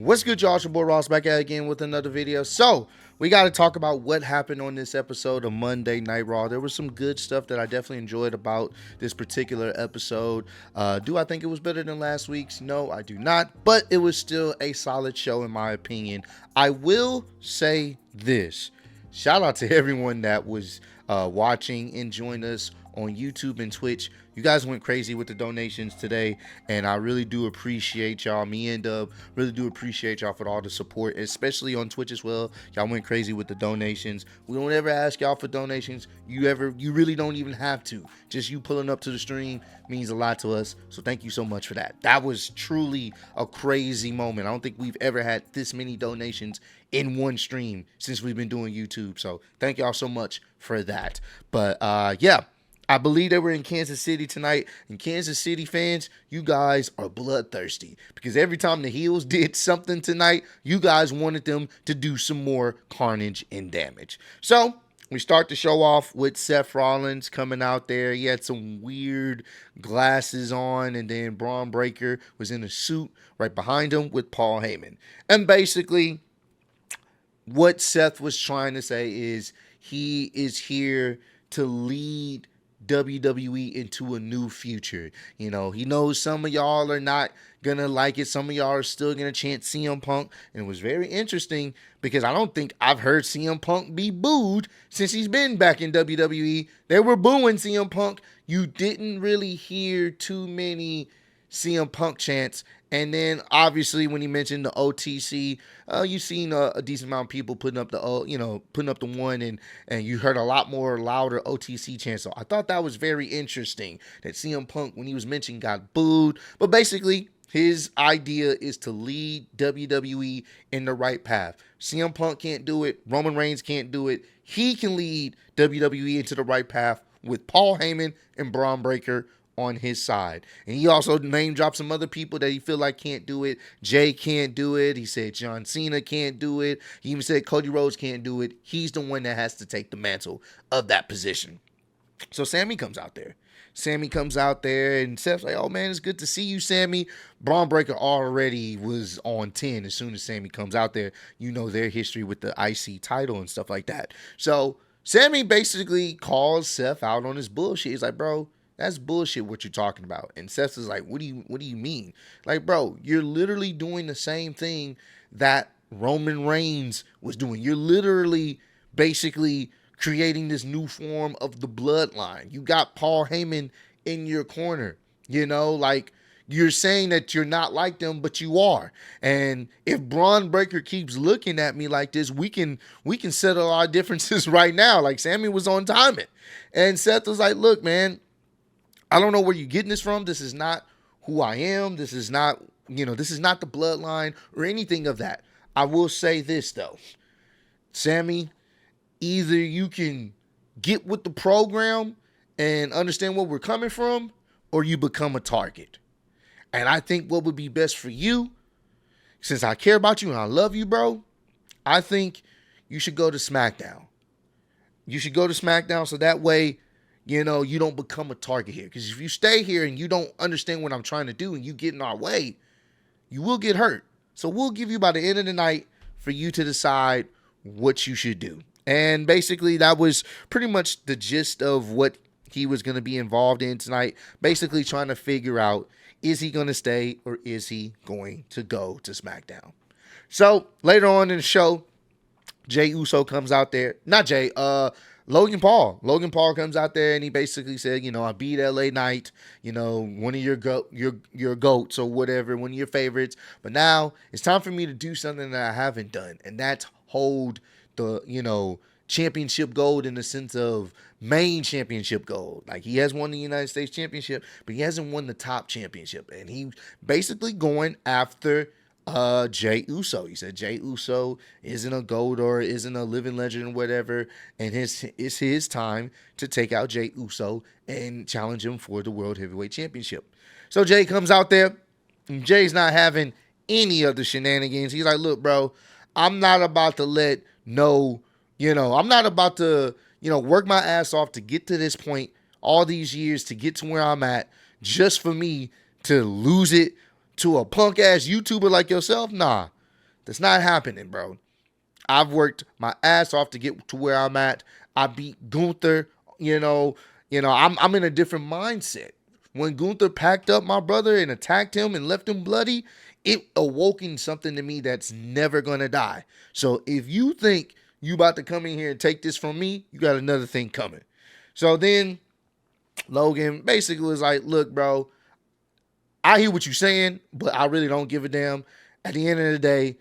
What's good, y'all? It's your boy Ross back at again with another video. So, we got to talk about what happened on this episode of Monday Night Raw. There was some good stuff that I definitely enjoyed about this particular episode. Do I think it was better than last week's? No, I do not. But it was still a solid show in my opinion. I will say this. Shout out to everyone that was watching and joined us on YouTube and Twitch. You guys went crazy with the donations today, and I really do appreciate y'all. Me and Dub really do appreciate y'all for all the support, especially on Twitch as well. Y'all went crazy with the donations. We don't ever ask y'all for donations. You really don't even have to. Just you pulling up to the stream means a lot to us. So thank you so much for that. That was truly a crazy moment. I don't think we've ever had this many donations in one stream since we've been doing YouTube. So thank y'all so much for that. But yeah. I believe they were in Kansas City tonight. And Kansas City fans, you guys are bloodthirsty. Because every time the heels did something tonight, you guys wanted them to do some more carnage and damage. So, we start the show off with Seth Rollins coming out there. He had some weird glasses on. And then Braun Breaker was in a suit right behind him with Paul Heyman. And basically, what Seth was trying to say is he is here to lead WWE into a new future. You know, he knows some of y'all are not gonna like it. Some of y'all are still gonna chant CM Punk. And it was very interesting because I don't think I've heard CM Punk be booed since he's been back in WWE. They were booing CM Punk. You didn't really hear too many CM Punk chants. And then obviously when he mentioned the OTC, you've seen a decent amount of people putting up the putting up the one, and you heard a lot more louder OTC chants. So I thought that was very interesting that CM Punk, when he was mentioned, got booed. But basically, his idea is to lead WWE in the right path. CM Punk can't do it. Roman Reigns can't do it. He can lead WWE into the right path with Paul Heyman and Braun Breaker on his side. And he also name dropped some other people that he feel like can't do it. Jey can't do it. He said John Cena can't do it. He even said Cody Rhodes can't do it. He's the one that has to take the mantle of that position. So Sami comes out there. And Seth's like, oh man, it's good to see you, Sami. Braun Breaker already was on 10 as soon as Sami comes out there. You know their history with the IC title and stuff like that. So Sami basically calls Seth out on his bullshit. He's like, bro, that's bullshit what you're talking about. And Seth is like, what do you mean? Like, bro, you're literally doing the same thing that Roman Reigns was doing. You're literally basically creating this new form of the bloodline. You got Paul Heyman in your corner. You know, like, you're saying that you're not like them, but you are. And if Braun Breaker keeps looking at me like this, we can settle our differences right now. Like, Sami was on timing. And Seth was like, look, man, I don't know where you're getting this from. This is not who I am. This is not, this is not the bloodline or anything of that. I will say this, though. Sami, either you can get with the program and understand where we're coming from, or you become a target. And I think what would be best for you, since I care about you and I love you, bro, I think you should go to SmackDown. You should go to SmackDown so that way, you don't become a target here. Because if you stay here and you don't understand what I'm trying to do and you get in our way, you will get hurt. So we'll give you by the end of the night for you to decide what you should do. And basically that was pretty much the gist of what he was going to be involved in tonight. Basically trying to figure out, is he going to stay or is he going to go to SmackDown? So later on in the show, Jey Uso comes out there. Not Jey, Logan Paul. Logan Paul comes out there and he basically said, I beat LA Knight, one of your goats or whatever, one of your favorites. But now it's time for me to do something that I haven't done. And that's hold the, championship gold in the sense of main championship gold. Like, he has won the United States Championship, but he hasn't won the top championship. And he basically going after Jey Uso. He said Jey Uso isn't a GOAT or isn't a living legend or whatever, and it's his time to take out Jey Uso and challenge him for the World Heavyweight Championship. So Jey comes out there, and Jay's not having any of the shenanigans. He's like, look, bro, I'm not about to I'm not about to, work my ass off to get to this point all these years to get to where I'm at just for me to lose it to a punk ass YouTuber like yourself. Nah, That's not happening, bro. I've worked my ass off to get to where I'm at. I beat Gunther. You know, I'm in a different mindset. When Gunther packed up my brother and attacked him and left him bloody, it awoken something to me that's never gonna die. So if you think you about to come in here and take this from me, you got another thing coming. So then Logan basically was like, look, bro, I hear what you're saying, but I really don't give a damn. At the end of the day,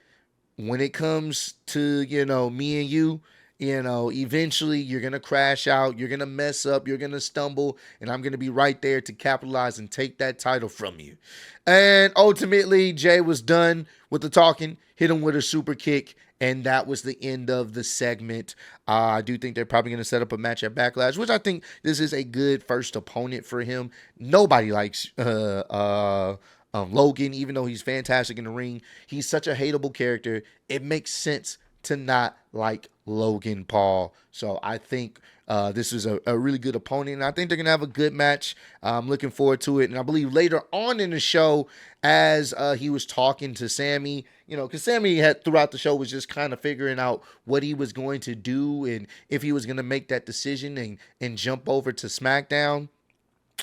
when it comes to, me and you, eventually you're going to crash out, you're going to mess up, you're going to stumble, and I'm going to be right there to capitalize and take that title from you. And ultimately, Jey was done with the talking, hit him with a super kick, and that was the end of the segment. I do think they're probably going to set up a match at Backlash, which I think this is a good first opponent for him. Nobody likes Logan, even though he's fantastic in the ring. He's such a hateable character. It makes sense to not like Logan Paul. So I think this is a really good opponent, and I think they're going to have a good match. I'm looking forward to it. And I believe later on in the show, as he was talking to Sami, because Sami had throughout the show was just kind of figuring out what he was going to do and if he was going to make that decision and jump over to SmackDown.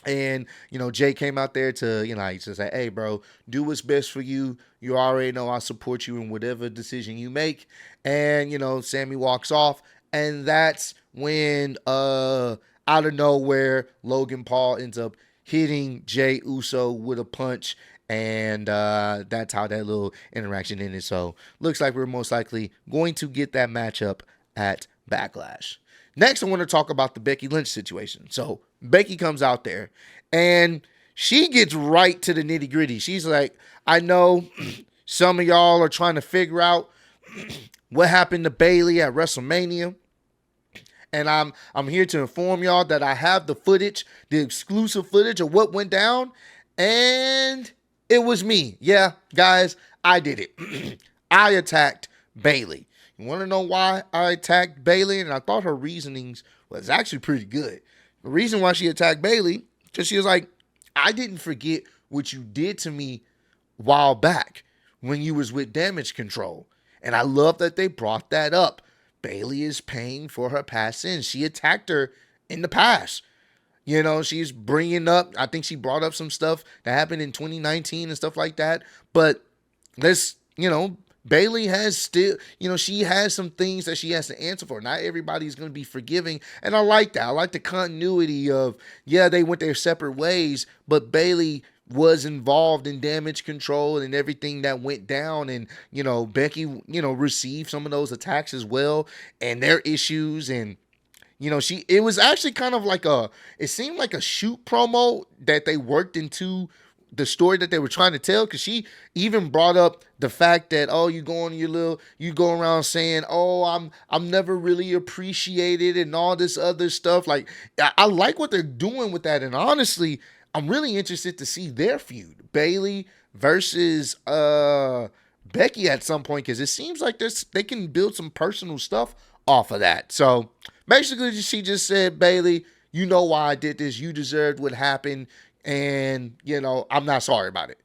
And, Jey came out there to, he just say, hey, bro, do what's best for you. You already know I support you in whatever decision you make. And, Sami walks off. And that's when, out of nowhere, Logan Paul ends up hitting Jey Uso with a punch. And that's how that little interaction ended. So, looks like we're most likely going to get that matchup at Backlash. Next, I want to talk about the Becky Lynch situation. So, Becky comes out there, and she gets right to the nitty gritty. She's like, I know some of y'all are trying to figure out what happened to Bayley at WrestleMania. And I'm here to inform y'all that I have the footage, the exclusive footage of what went down. And it was me. Yeah, guys, I did it. I attacked Bayley. You want to know why I attacked Bayley? And I thought her reasonings was actually pretty good. The reason why she attacked Bayley, because she was like, I didn't forget what you did to me a while back when you was with Damage Control. And I love that they brought that up. Bayley is paying for her past sins. She attacked her in the past. She's bringing up, I think she brought up some stuff that happened in 2019 and stuff like that. But this, Bayley has still, she has some things that she has to answer for. Not everybody's going to be forgiving. And I like that. I like the continuity of, yeah, they went their separate ways, but Bayley was involved in Damage Control and everything that went down. And, Becky, received some of those attacks as well and their issues. And, it was actually kind of like it seemed like a shoot promo that they worked into the story that they were trying to tell, because she even brought up the fact that, oh, you go around saying, oh, I'm never really appreciated and all this other stuff. Like, I like what they're doing with that, and honestly, I'm really interested to see their feud, Bayley versus Becky at some point, because it seems like they can build some personal stuff off of that. So basically, she just said, Bayley, you know why I did this. You deserved what happened. And, I'm not sorry about it.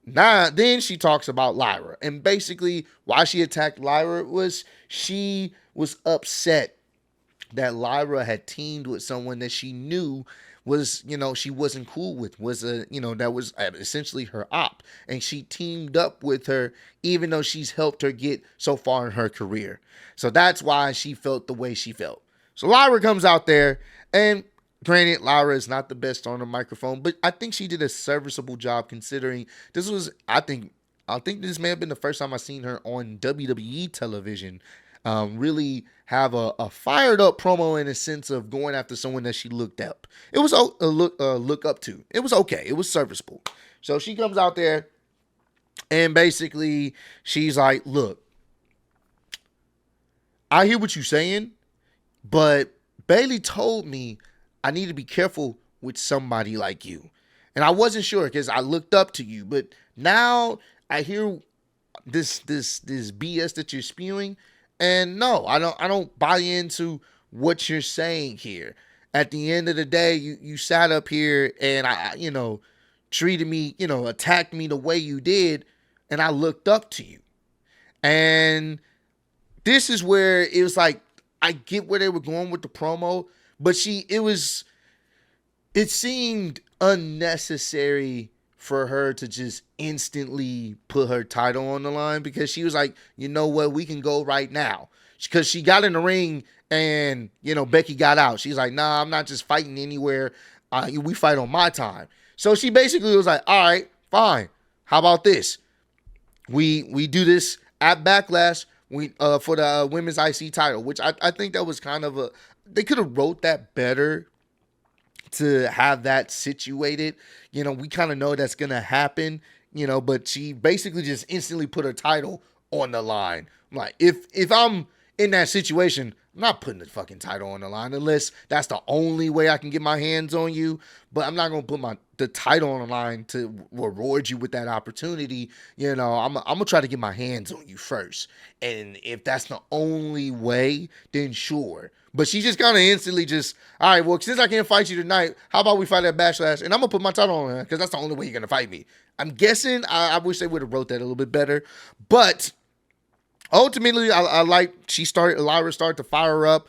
Now, then she talks about Lyra. And basically, why she attacked Lyra was she was upset that Lyra had teamed with someone that she knew was, she wasn't cool with, that was essentially her op. And she teamed up with her, even though she's helped her get so far in her career. So that's why she felt the way she felt. So Lyra comes out there, and granted, Lyra is not the best on the microphone, but I think she did a serviceable job, considering this was, I think this may have been the first time I've seen her on WWE television really have a fired up promo, in a sense of going after someone that she looked up. It was a look up to. It was okay. It was serviceable. So she comes out there, and basically she's like, look, I hear what you're saying, but Bayley told me I need to be careful with somebody like you. And I wasn't sure, because I looked up to you, but now I hear this BS that you're spewing, and no, I don't buy into what you're saying here. At the end of the day, you sat up here and I treated me, attacked me the way you did, and I looked up to you. And this is where it was like, I get where they were going with the promo, but it seemed unnecessary for her to just instantly put her title on the line, because she was like, you know what, we can go right now. Because she got in the ring and, Becky got out. She's like, nah, I'm not just fighting anywhere. We fight on my time. So she basically was like, all right, fine. How about this? We do this at Backlash. For the women's IC title, which I think that was kind of they could have wrote that better to have that situated. We kind of know that's gonna happen. But she basically just instantly put her title on the line. Like, if I'm in that situation, I'm not putting the fucking title on the line unless that's the only way I can get my hands on you. But I'm not gonna put the title on the line to reward you with that opportunity. I'm gonna try to get my hands on you first. And if that's the only way, then sure. But she just kind of instantly just, all right, well, since I can't fight you tonight, how about we fight at Backlash? And I'm gonna put my title on her because that's the only way you're gonna fight me. I'm guessing. I wish they would have wrote that a little bit better, but ultimately, I like Lyra started to fire her up.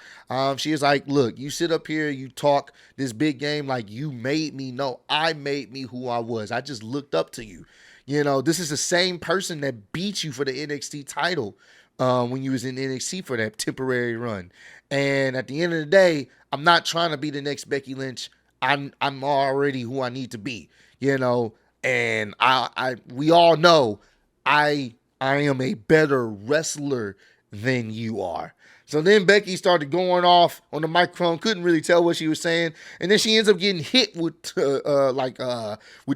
She was like, look, you sit up here, you talk this big game like you made me. No, I made me who I was. I just looked up to you. This is the same person that beat you for the NXT title when you was in NXT for that temporary run. And at the end of the day, I'm not trying to be the next Becky Lynch. I'm already who I need to be, and we all know I am a better wrestler than you are. So then Becky started going off on the microphone, couldn't really tell what she was saying, and then she ends up getting hit with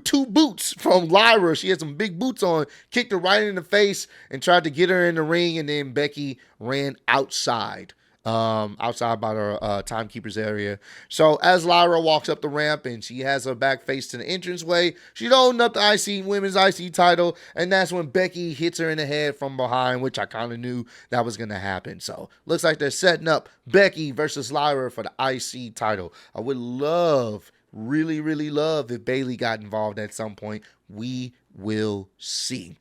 two boots from Lyra. She had some big boots on, kicked her right in the face, and tried to get her in the ring, and then Becky ran outside by her timekeeper's area. So as Lyra walks up the ramp and she has her back face to the entranceway, she's holding up the women's IC title, and that's when Becky hits her in the head from behind, which I kind of knew that was going to happen. So looks like they're setting up Becky versus Lyra for the IC title. I would really, really love if Bayley got involved at some point. We will see.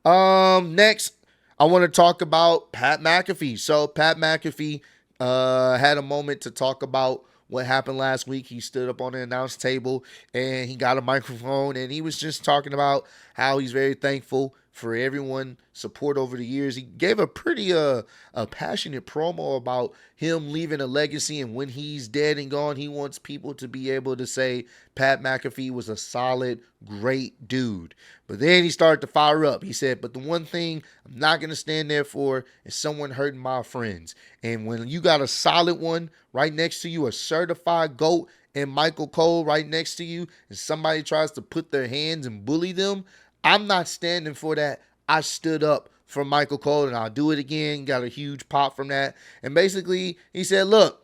Next, I want to talk about Pat McAfee. So Pat McAfee had a moment to talk about what happened last week. He stood up on the announce table and he got a microphone and he was just talking about how he's very thankful for everyone support over the years. He gave a pretty a passionate promo about him leaving a legacy, and when he's dead and gone, he wants people to be able to say Pat McAfee was a solid, great dude. But then he started to fire up. He said, but the one thing I'm not going to stand there for is someone hurting my friends. And when you got a solid one right next to you, a certified GOAT, and Michael Cole right next to you, and somebody tries to put their hands and bully them, I'm not standing for that. I stood up for Michael Cole, and I'll do it again. Got a huge pop from that. And basically, he said, look,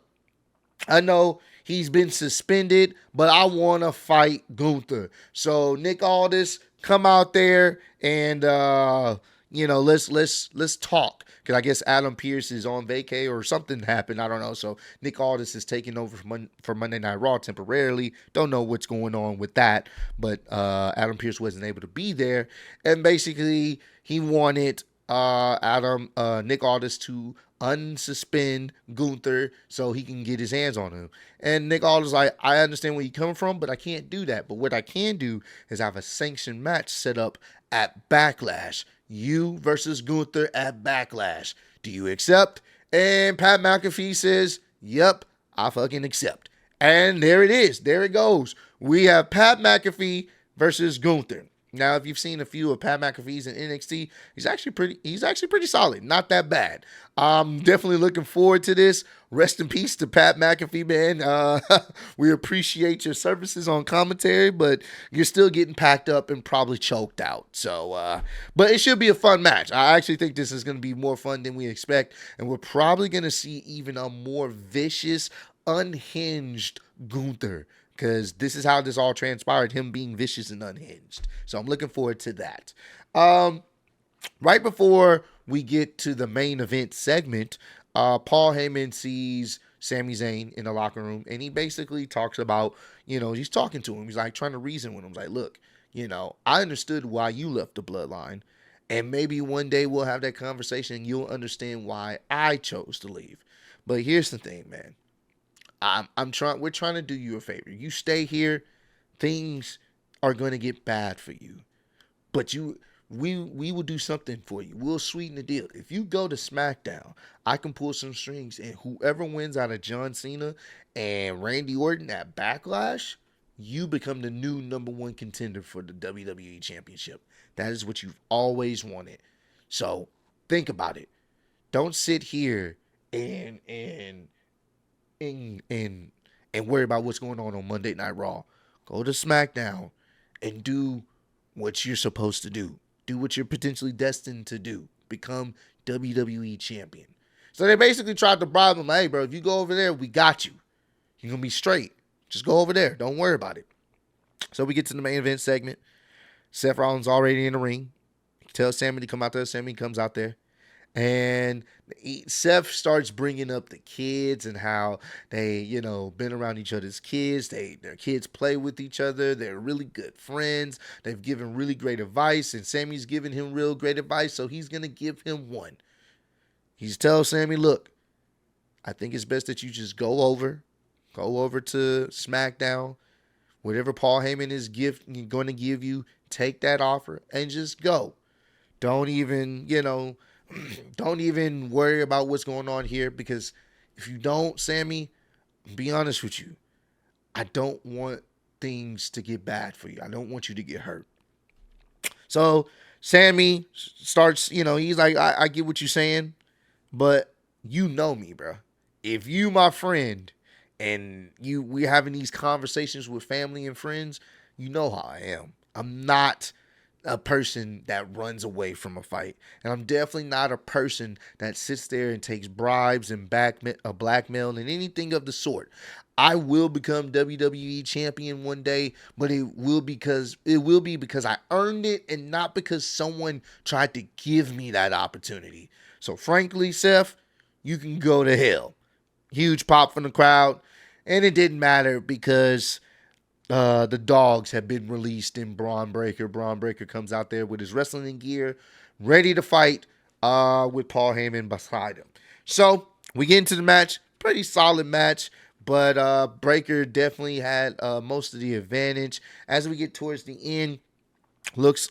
I know he's been suspended, but I want to fight Gunther. So Nick Aldis, come out there and let's talk. Because I guess Adam Pearce is on vacay or something happened. I don't know. So Nick Aldis is taking over for Monday Night Raw temporarily. Don't know what's going on with that. But Adam Pearce wasn't able to be there. And basically, he wanted Nick Aldis to unsuspend Gunther so he can get his hands on him. And Nick Aldis like, I understand where you're coming from, but I can't do that. But what I can do is have a sanctioned match set up at Backlash. You versus Gunther at Backlash. Do you accept? And Pat McAfee says, yep, I fucking accept. And there it is. There it goes. We have Pat McAfee versus Gunther. Now, if you've seen a few of Pat McAfee's in NXT, he's actually pretty solid. Not that bad. I'm definitely looking forward to this. Rest in peace to Pat McAfee, man. We appreciate your services on commentary, but you're still getting packed up and probably choked out. So, but it should be a fun match. I actually think this is going to be more fun than we expect, and we're probably going to see even a more vicious, unhinged Gunther. Because this is how this all transpired, him being vicious and unhinged. So I'm looking forward to that. Right before we get to the main event segment, Paul Heyman sees Sami Zayn in the locker room, and he basically talks about, he's talking to him. He's like trying to reason with him. He's like, look, I understood why you left the bloodline, And maybe one day we'll have that conversation and you'll understand why I chose to leave. But here's the thing, man. We're trying to do you a favor. You stay here, things are going to get bad for you. But we will do something for you. We'll sweeten the deal. If you go to SmackDown, I can pull some strings, and whoever wins out of John Cena and Randy Orton at Backlash, you become the new number one contender for the WWE Championship. That is what you've always wanted. So think about it. Don't sit here and worry about what's going on Monday Night Raw. Go to SmackDown and do what you're supposed to do. Do what you're potentially destined to do. Become WWE champion. So they basically tried to bribe him. Hey, bro, if you go over there, we got you. You're going to be straight. Just go over there. Don't worry about it. So we get to the main event segment. Seth Rollins already in the ring. He tells Sami to come out there. Sami comes out there. And Seth starts bringing up the kids and how they, been around each other's kids. Their kids play with each other. They're really good friends. They've given really great advice, and Sami's giving him real great advice, so he's going to give him one. He's telling Sami, look, I think it's best that you just go over to SmackDown. Whatever Paul Heyman is going to give you, take that offer and just go. Don't even, don't even worry about what's going on here, because if you don't, Sami, be honest with you, I don't want things to get bad for you. I don't want you to get hurt. So Sami starts, he's like, I get what you're saying, but you know me, bro. If you my friend and we're having these conversations with family and friends, you know how I am. I'm not a person that runs away from a fight. And I'm definitely not a person that sits there and takes bribes and blackmail and anything of the sort. I will become WWE champion one day, but it will be because I earned it and not because someone tried to give me that opportunity. So frankly, Seth, you can go to hell. Huge pop from the crowd. And it didn't matter because the dogs have been released in Braun Breaker. Braun Breaker comes out there with his wrestling gear, ready to fight with Paul Heyman beside him. So we get into the match. Pretty solid match, but Breaker definitely had most of the advantage. As we get towards the end,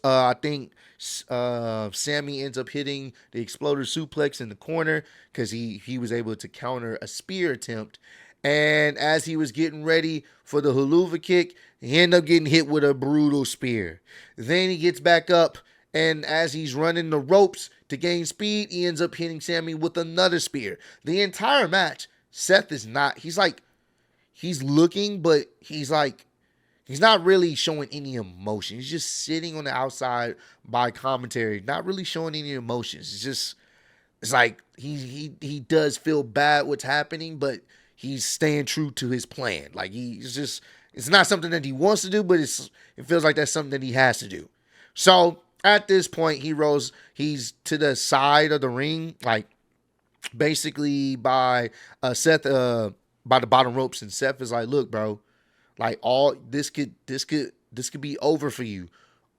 I think Sami ends up hitting the exploder suplex in the corner because he was able to counter a spear attempt. And as he was getting ready for the haluva kick, he ended up getting hit with a brutal spear. Then he gets back up, and as he's running the ropes to gain speed, he ends up hitting Sami with another spear. The entire match, Seth is not, he's looking, but he's not really showing any emotion. He's just sitting on the outside by commentary, not really showing any emotions. It's like he does feel bad what's happening, but he's staying true to his plan. Like it's not something that he wants to do, but it feels like that's something that he has to do. So at this point, he's to the side of the ring, like basically by Seth, by the bottom ropes, and Seth is like, look, bro, like all this could be over for you.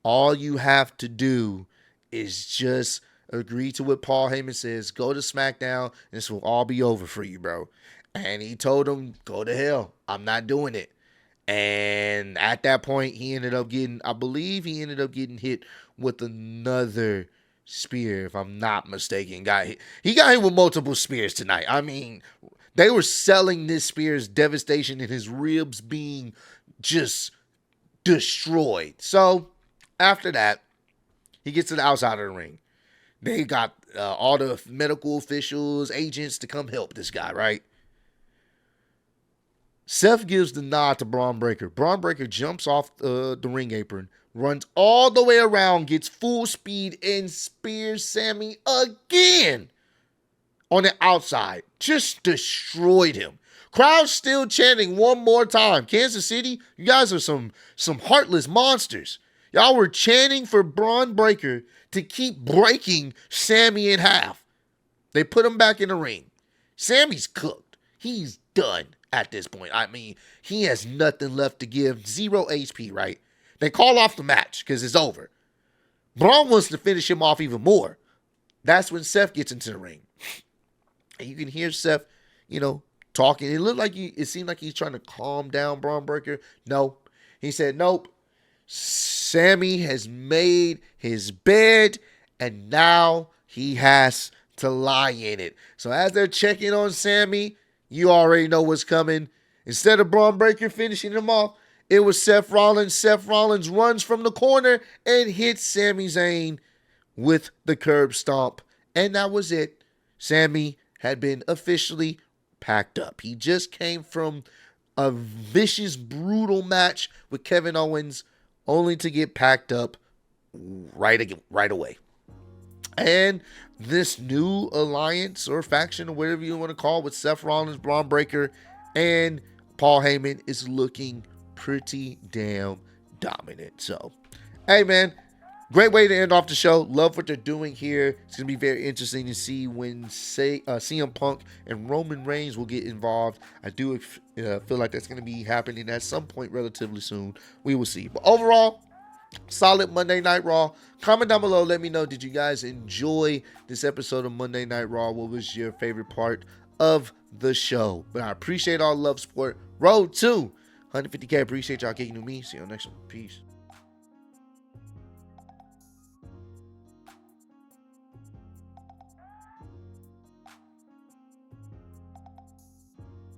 All you have to do is just agree to what Paul Heyman says. Go to SmackDown, and this will all be over for you, bro. And he told him, go to hell. I'm not doing it. And at that point, he ended up getting hit with another spear, if I'm not mistaken. He got hit with multiple spears tonight. I mean, they were selling this spear's devastation and his ribs being just destroyed. So after that, he gets to the outside of the ring. They got all the medical officials, agents to come help this guy, right? Seth gives the nod to Braun Breaker. Braun Breaker jumps off the ring apron, runs all the way around, gets full speed, and spears Sami again on the outside. Just destroyed him. Crowd still chanting one more time. Kansas City, you guys are some heartless monsters. Y'all were chanting for Braun Breaker to keep breaking Sami in half. They put him back in the ring. Sami's cooked. He's done at this point. I mean, he has nothing left to give. 0 HP, right? They call off the match because it's over. Braun wants to finish him off even more. That's when Seth gets into the ring. And you can hear Seth, talking. It seemed like he's trying to calm down Braun Breaker. No. He said, nope. Sami has made his bed, and now he has to lie in it. So as they're checking on Sami, you already know what's coming. Instead of Braun Breaker finishing him off, it was Seth Rollins. Seth Rollins runs from the corner and hits Sami Zayn with the curb stomp. And that was it. Sami had been officially packed up. He just came from a vicious, brutal match with Kevin Owens, only to get packed up right away. And this new alliance or faction or whatever you want to call it with Seth Rollins, Braun Breaker, and Paul Heyman is looking pretty damn dominant. So, hey man, great way to end off the show. Love what they're doing here. It's going to be very interesting to see when CM Punk and Roman Reigns will get involved. I do feel like that's going to be happening at some point relatively soon. We will see. But overall, solid Monday Night Raw. Comment down below. Let me know, did you guys enjoy this episode of Monday Night Raw? What was your favorite part of the show? But I appreciate all love, support. Road to 150K. Appreciate y'all kicking with me. See you on the next one. Peace.